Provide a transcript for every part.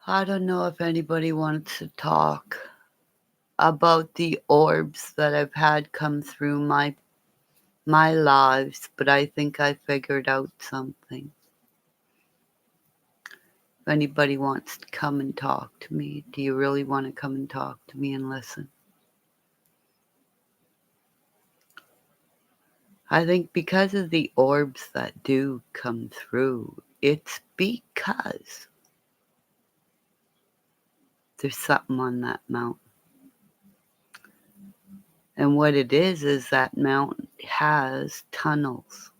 I don't know if anybody wants to talk about the orbs that I've had come through my lives, but I think I figured out something. If anybody wants to come and talk to me, do you really want to come and talk to me and listen? I think because of the orbs that do come through, it's because there's something on that mountain. And what it is that mountain has tunnels.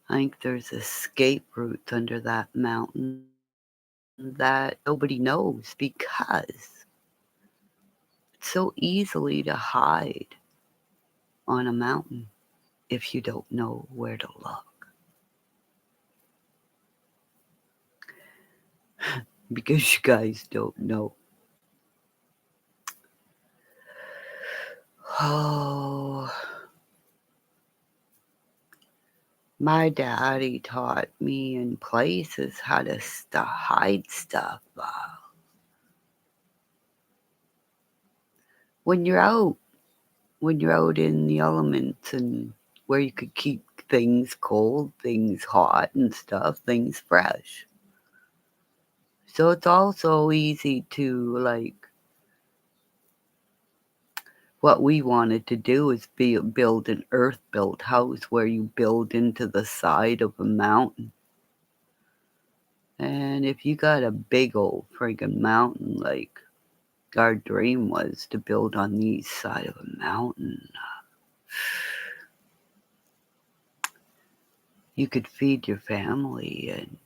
I think there's escape routes under that mountain that nobody knows because it's so easily to hide on a mountain if you don't know where to look. Because you guys don't know. Oh, my daddy taught me in places how to hide stuff. When you're out, when you're out in the elements and where you could keep things cold, things hot and stuff, things fresh. So it's also easy to what we wanted to do is build an earth-built house where you build into the side of a mountain. And if you got a big old friggin' mountain, like our dream was to build on the east side of a mountain, you could feed your family, and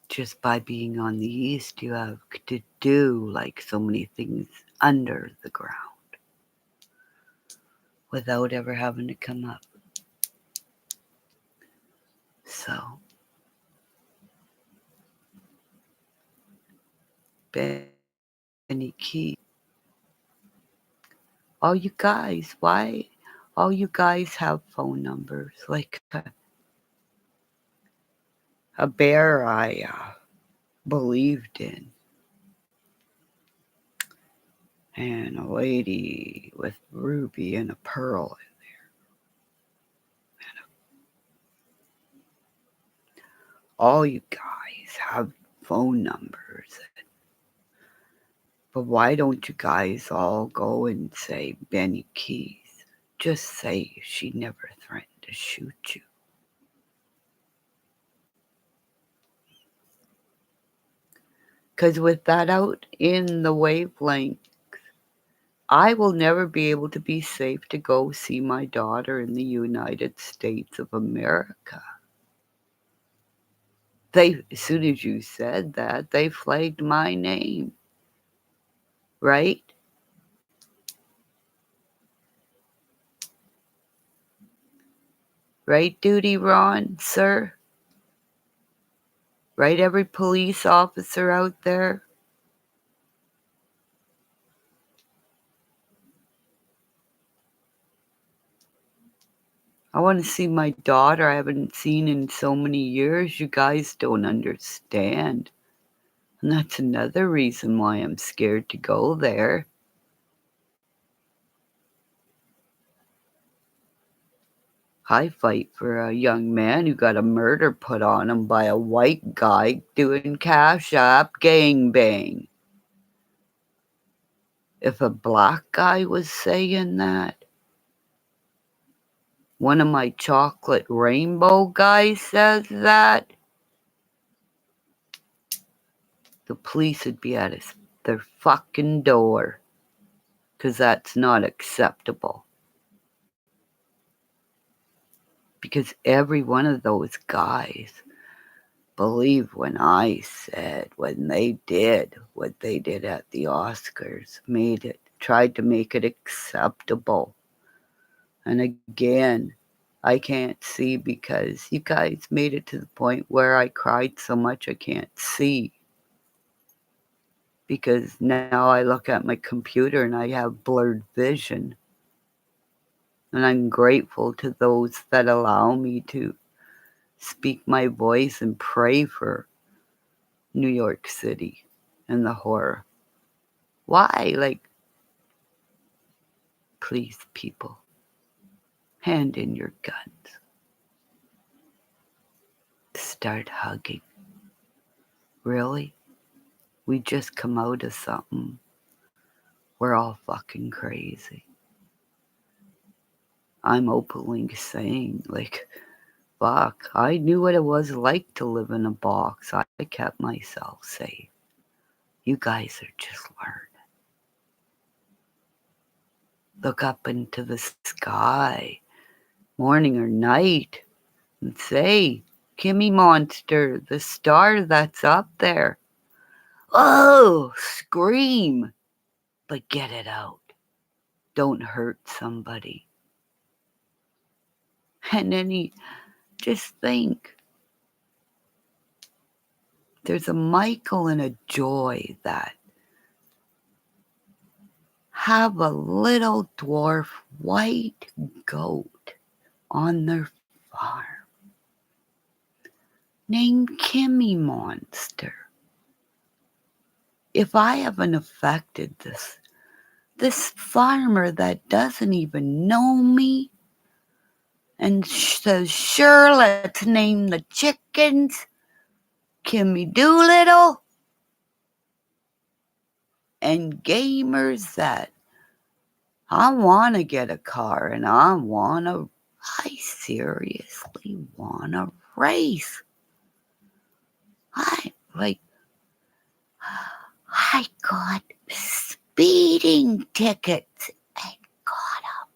just by being on the east, you have to do like so many things under the ground without ever having to come up. So, Benny Key, all you guys, why all you guys have phone numbers? Like a bear I believed in, and a lady with ruby and a pearl in there. All you guys have phone numbers. But why don't you guys all go and say Benny Keys? Just say she never threatened to shoot you. Because with that out in the wavelength, I will never be able to be safe to go see my daughter in the United States of America. As soon as you said that, they flagged my name. Right? Right, Duty Ron, sir? Right, every police officer out there? I want to see my daughter I haven't seen in so many years. You guys don't understand. And that's another reason why I'm scared to go there. I fight for a young man who got a murder put on him by a white guy doing Cash App gangbang. If a black guy was saying that, one of my chocolate rainbow guys says that, the police would be at their fucking door, 'cause that's not acceptable. Because every one of those guys believed when I said, when they did what they did at the Oscars, tried to make it acceptable. And again, I can't see because you guys made it to the point where I cried so much I can't see. Because now I look at my computer and I have blurred vision. And I'm grateful to those that allow me to speak my voice and pray for New York City and the horror. Why? Like, please, people, hand in your guns. Start hugging. Really? We just come out of something. We're all fucking crazy. I'm openly saying, like, fuck, I knew what it was like to live in a box. I kept myself safe. You guys are just learning. Look up into the sky, morning or night, and say, Kimmymonster, the star that's up there. Oh, scream, but get it out. Don't hurt somebody. And then just think, there's a Michael and a Joy that have a little dwarf white goat on their farm named Kimmymonster. If I haven't affected this farmer that doesn't even know me and says, sure, let's name the chickens Kimmy Doolittle, and gamers that I want to get a car and I seriously want to race. I got speeding tickets and got them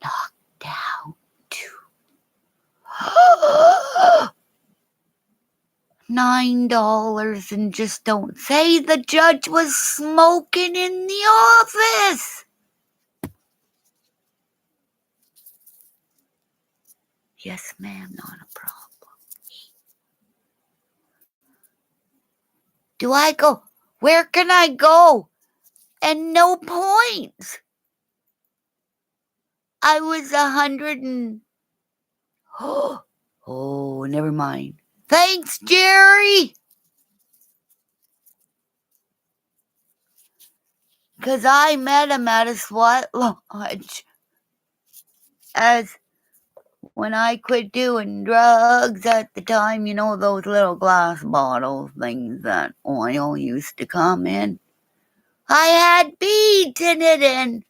knocked down to $9, and just don't say the judge was smoking in the office. Yes, ma'am, not a problem. Do I go? Where can I go? And no points. I was 100 and... Oh, never mind. Thanks, Jerry. Because I met him at a SWAT lodge as when I quit doing drugs at the time, you know, those little glass bottle things that oil used to come in. I had beads in it and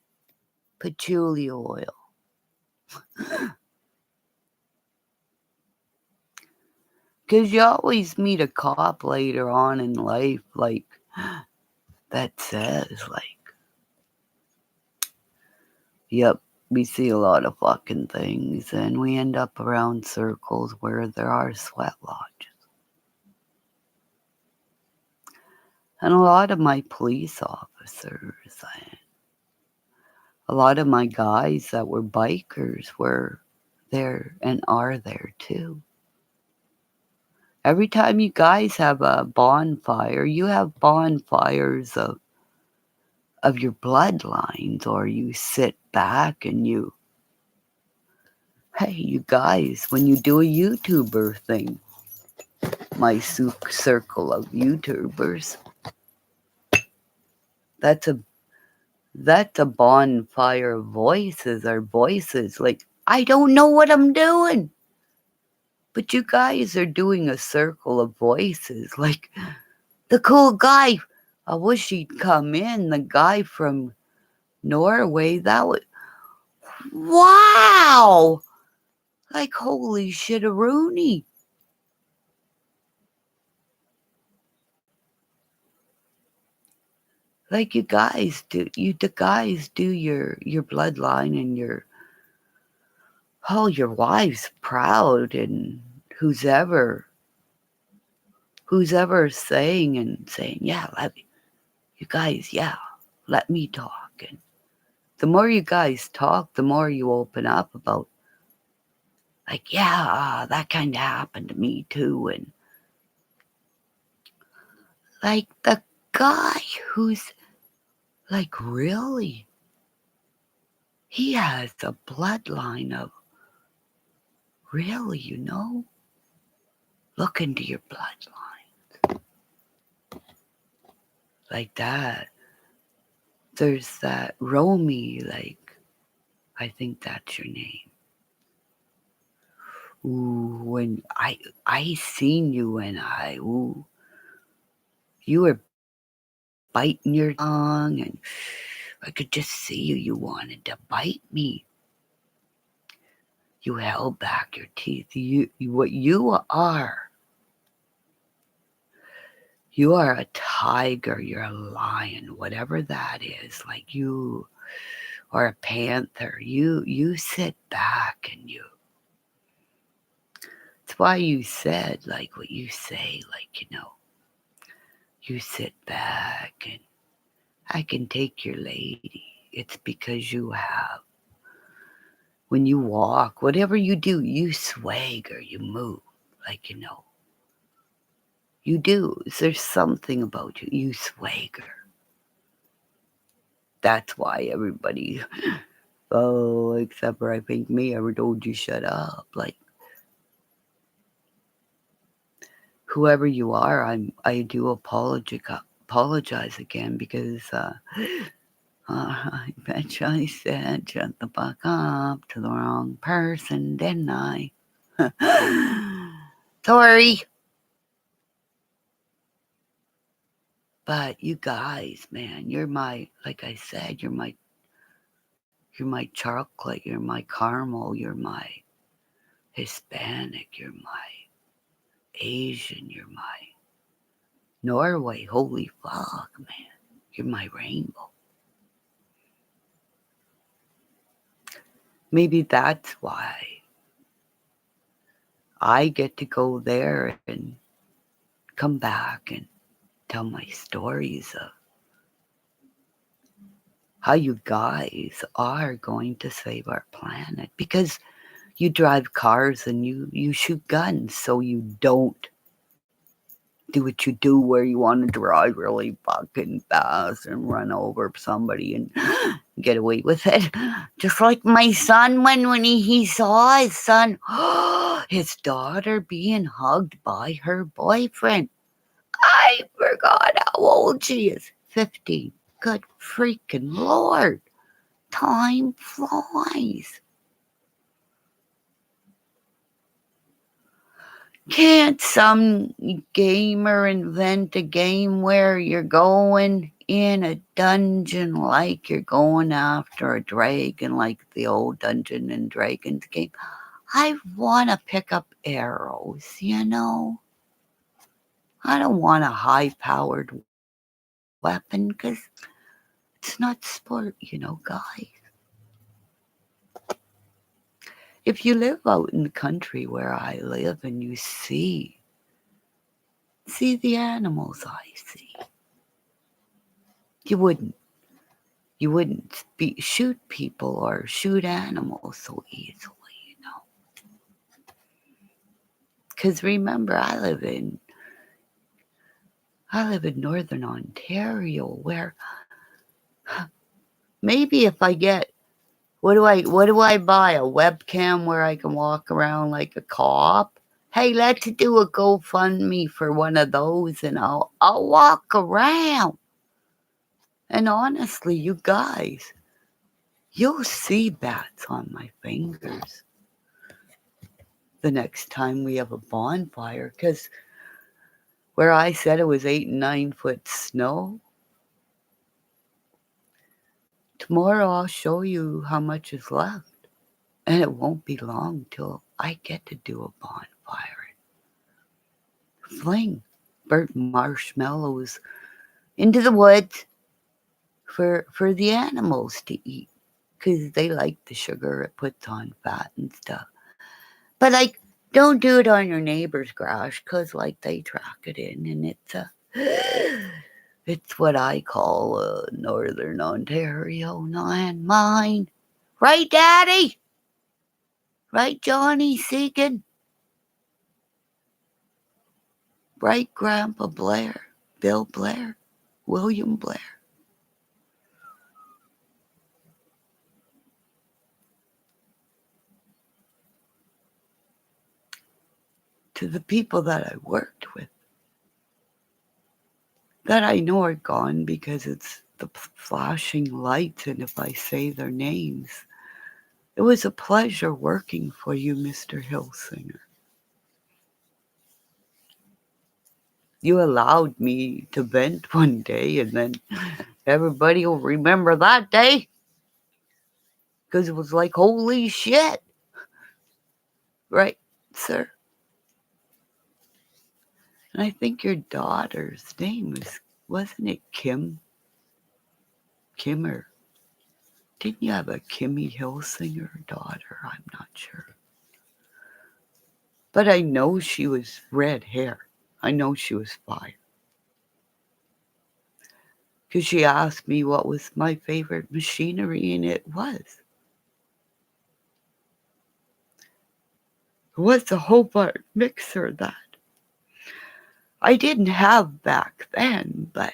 patchouli oil. Because you always meet a cop later on in life, like, that says, like, yep, we see a lot of fucking things, and we end up around circles where there are sweat lodges. And a lot of my police officers and a lot of my guys that were bikers were there and are there too. Every time you guys have a bonfire, you have bonfires of your bloodlines, or you sit back and hey, you guys, when you do a YouTuber thing, my circle of YouTubers, that's a bonfire of voices, or voices like, I don't know what I'm doing. But you guys are doing a circle of voices, like the cool guy. I wish he'd come in, the guy from Norway. That was, wow! Like, holy shit-a-rooney. Like, the guys do your bloodline and your wives proud, and who's ever saying, yeah, you guys, yeah, let me talk. And the more you guys talk, the more you open up about, like, yeah, that kind of happened to me too. And like the guy who's like, really, he has a bloodline of, really, Look into your bloodline. Like that. There's that Romy, like, I think that's your name. Ooh, when I seen you and you were biting your tongue and I could just see you. You wanted to bite me. You held back your teeth. What you are. You are a tiger. You're a lion. Whatever that is. Like you are a panther. You sit back and you. That's why you said like what you say. Like you sit back and I can take your lady. It's because you have. When you walk, whatever you do, you swagger, you move. Like, you do. There's something about you. You swagger. That's why everybody, oh, except for I think me, ever told you shut up. Like, whoever you are, I do apologize again because I bet you I said shut the fuck up to the wrong person, didn't I? Sorry. But you guys, man, like I said, you're my chocolate, you're my caramel, you're my Hispanic, you're my Asian, you're my Norway. Holy fuck, man. You're my rainbow. Maybe that's why I get to go there and come back and tell my stories of how you guys are going to save our planet. Because you drive cars and you shoot guns, so you don't do what you do where you want to drive really fucking fast and run over somebody and get away with it. Just like my son when he saw his son, his daughter being hugged by her boyfriend. I forgot how old she is. 15. Good freaking Lord. Time flies. Can't some gamer invent a game where you're going in a dungeon like you're going after a dragon, like the old Dungeon and Dragons game? I want to pick up arrows, I don't want a high-powered weapon because it's not sport, guys. If you live out in the country where I live and you see the animals I see, you wouldn't shoot people or shoot animals so easily. Because remember, I live in northern Ontario, where maybe if I get what do I buy, a webcam where I can walk around like a cop? Hey, let's do a GoFundMe for one of those, and I'll walk around. And honestly, you guys, you'll see bats on my fingers the next time we have a bonfire, because where I said it was 8 and 9 foot snow, tomorrow I'll show you how much is left. And it won't be long till I get to do a bonfire. Fling burnt marshmallows into the woods for the animals to eat, because they like the sugar, it puts on fat and stuff. But like, don't do it on your neighbor's grass, because like they track it in, and it's what I call Northern Ontario landmine. Right, Daddy? Right, Johnny Segan? Right, Grandpa Blair? Bill Blair? William Blair? to the people that I worked with that I know are gone because it's the flashing lights, and if I say their names, it was a pleasure working for you, Mr. Hillsinger. You allowed me to vent one day, and then everybody will remember that day because it was like, holy shit. Right, sir? And I think your daughter's name wasn't it Kim? Kimmer. Didn't you have a Kimmy Hillsinger daughter? I'm not sure. But I know she was red hair. I know she was fire. Because she asked me what was my favorite machinery, and it was. It was the Hobart mixer that I didn't have back then, but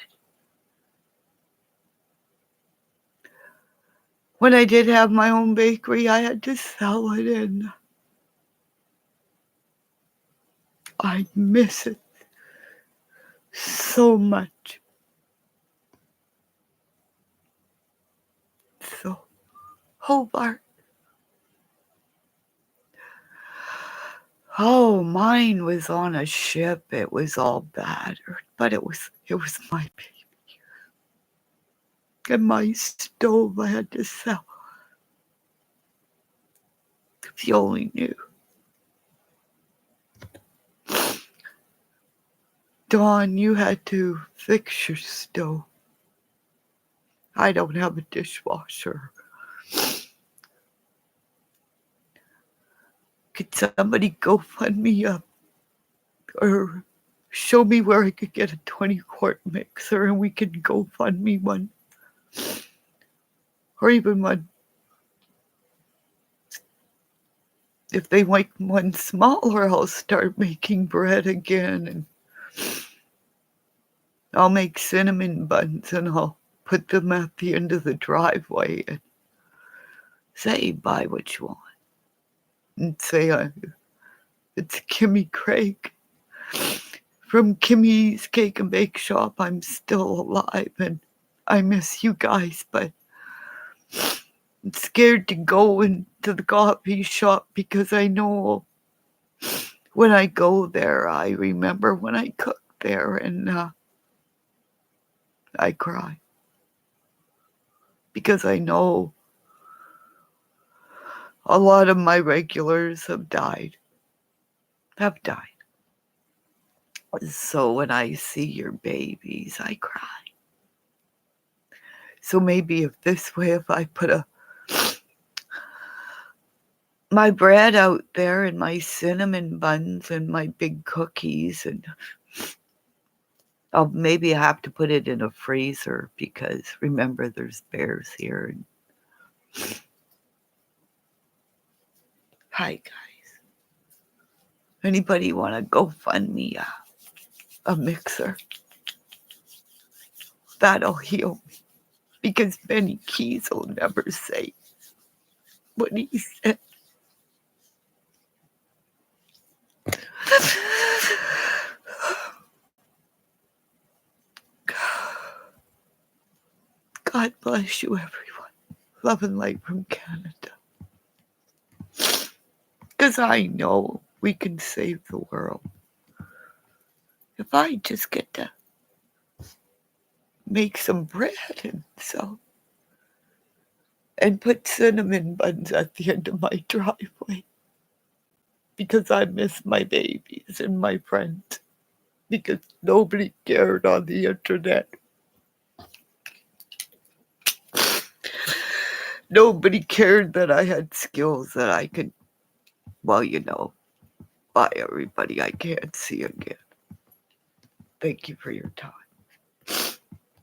when I did have my own bakery, I had to sell it, and I miss it so much. So, Hobart. Oh, mine was on a ship. It was all battered, but it was my baby. And my stove I had to sell. If you only knew. Dawn, you had to fix your stove. I don't have a dishwasher. Could somebody go fund me up or show me where I could get a 20-quart mixer and we could go fund me one? Or even one. If they make one smaller, I'll start making bread again, and I'll make cinnamon buns and I'll put them at the end of the driveway and say, buy what you want. And say, it's Kimmy Craig from Kimmy's Cake and Bake Shop. I'm still alive and I miss you guys, but I'm scared to go into the coffee shop because I know when I go there, I remember when I cooked there and I cry. Because I know a lot of my regulars have died. So when I see your babies, I cry. So maybe if I put my bread out there and my cinnamon buns and my big cookies, and I'll maybe have to put it in a freezer because remember there's bears here. Hi guys. Anybody want to go fund me a mixer? That'll heal me. Because Benny Keys will never say what he said. God bless you, everyone. Love and light from Canada. Because I know we can save the world. If I just get to make some bread and sell and put cinnamon buns at the end of my driveway. Because I miss my babies and my friends. Because nobody cared on the internet. Nobody cared that I had skills that I could, well, bye everybody. I can't see again. Thank you for your time.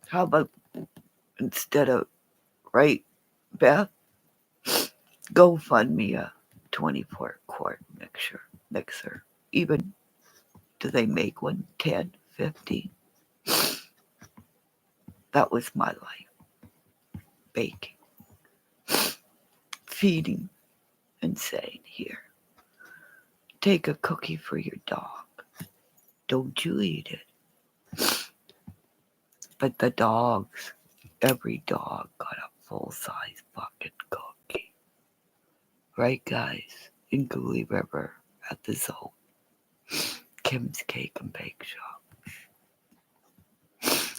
How about instead of, right, Beth, go fund me a 24-quart mixer. Even, do they make one 10, 15? That was my life. Baking. Feeding and saying, here, take a cookie for your dog. Don't you eat it. But the dogs, every dog got a full-size fucking cookie. Right, guys? In Cooley River at the zoo. Kim's Cake and Bake Shop.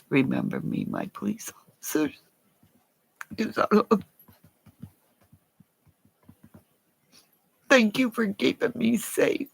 Remember me, my police officers. Thank you for keeping me safe.